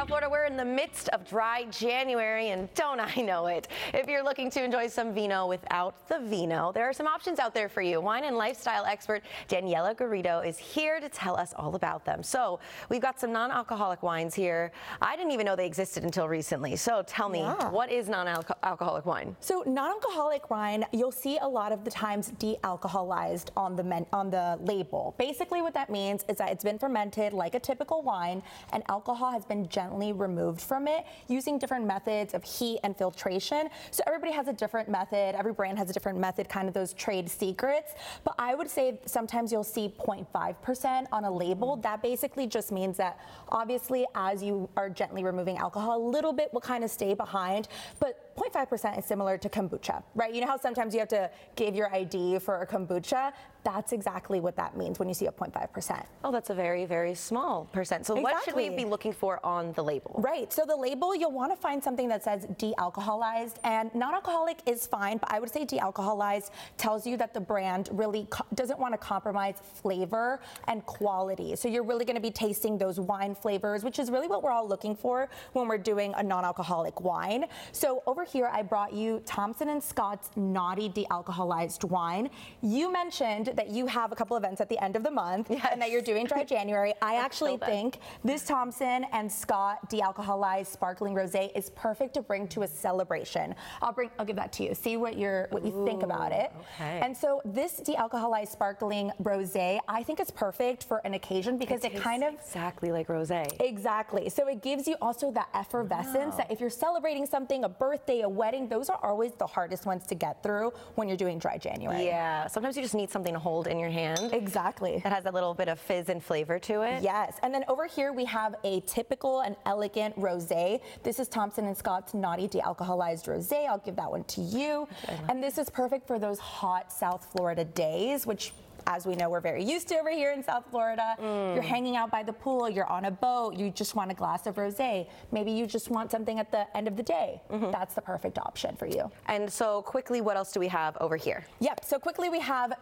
South Florida, we're in the midst of dry January, and don't I know it. If you're looking to enjoy some vino without the vino, there are some options out there for you. Wine and lifestyle expert Daniela Garrido is here to tell us all about them. So we've got some non-alcoholic wines here. I didn't even know they existed until recently. So tell me, what is non-alcoholic wine? So non-alcoholic wine, you'll see a lot of the times de-alcoholized on the label. Basically what that means is that it's been fermented like a typical wine, and alcohol has been gently removed from it using different methods of heat and filtration. So everybody has a different method, every brand has a different method, kind of those trade secrets. But I would say sometimes you'll see 0.5% on a label. That basically just means that obviously as you are gently removing alcohol, a little bit will kind of stay behind, but 0.5% is similar to kombucha, right? You know how sometimes you have to give your ID for a kombucha? That's exactly what that means when you see a 0.5%. Oh, that's a very, very small percent. So what should we be looking for on the label? Right, so the label, you'll want to find something that says de-alcoholized, and non-alcoholic is fine, but I would say de-alcoholized tells you that the brand really doesn't want to compromise flavor and quality. So you're really going to be tasting those wine flavors, which is really what we're all looking for when we're doing a non-alcoholic wine. So over here, I brought you Thomson Scott Noughty de-alcoholized wine. You mentioned that you have a couple events at the end of the month, and that you're doing dry January. I actually think this Thomson Scott de-alcoholized sparkling rosé is perfect to bring to a celebration. I'll give that to you. See what you think about it. Okay. And so this de-alcoholized sparkling rosé, I think it's perfect for an occasion because it kind of exactly like rosé. Exactly. So it gives you also that effervescence that if you're celebrating something, a birthday, a wedding, those are always the hardest ones to get through when you're doing dry January. Yeah. Sometimes you just need something to hold in your hand. Exactly. That has a little bit of fizz and flavor to it. Yes. And then over here we have a typical and elegant rosé. This is Thomson Scott Noughty de-alcoholized rosé. I'll give that one to you. And this is perfect for those hot South Florida days, which, as we know, we're very used to over here in South Florida. You're hanging out by the pool, you're on a boat, you just want a glass of rosé. Maybe you just want something at the end of the day. That's the perfect option for you. And so quickly, what else do we have over here? Yep, so quickly we have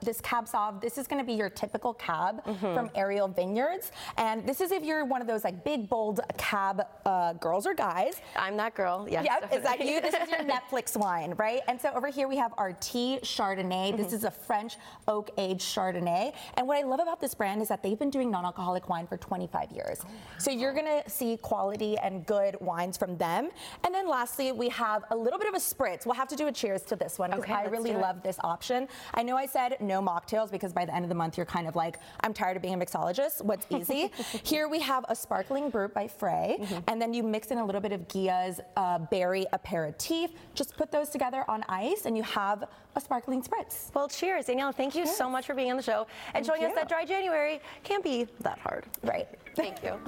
this Cab Sauv. This is gonna be your typical cab from Ariel Vineyards. And this is if you're one of those like big, bold cab girls or guys. I'm that girl, yes. Yep, is that you? This is your Netflix wine, right? And so over here we have our Tea Chardonnay. This is a French oak aged Chardonnay. And what I love about this brand is that they've been doing non-alcoholic wine for 25 years. Oh, wow. So you're gonna see quality and good wines from them. And then lastly, we have a little bit of a spritz. We'll have to do a cheers to this one because I really love this option. I know I said no mocktails because by the end of the month, you're kind of like, I'm tired of being a mixologist. What's easy? Here we have a sparkling brut by Frey. And then you mix in a little bit of Gia's berry aperitif. Just put those together on ice and you have a sparkling spritz. Well, cheers, Daniela. Thank you so much for being on the show and showing us that dry January can't be that hard. Right. Thank you.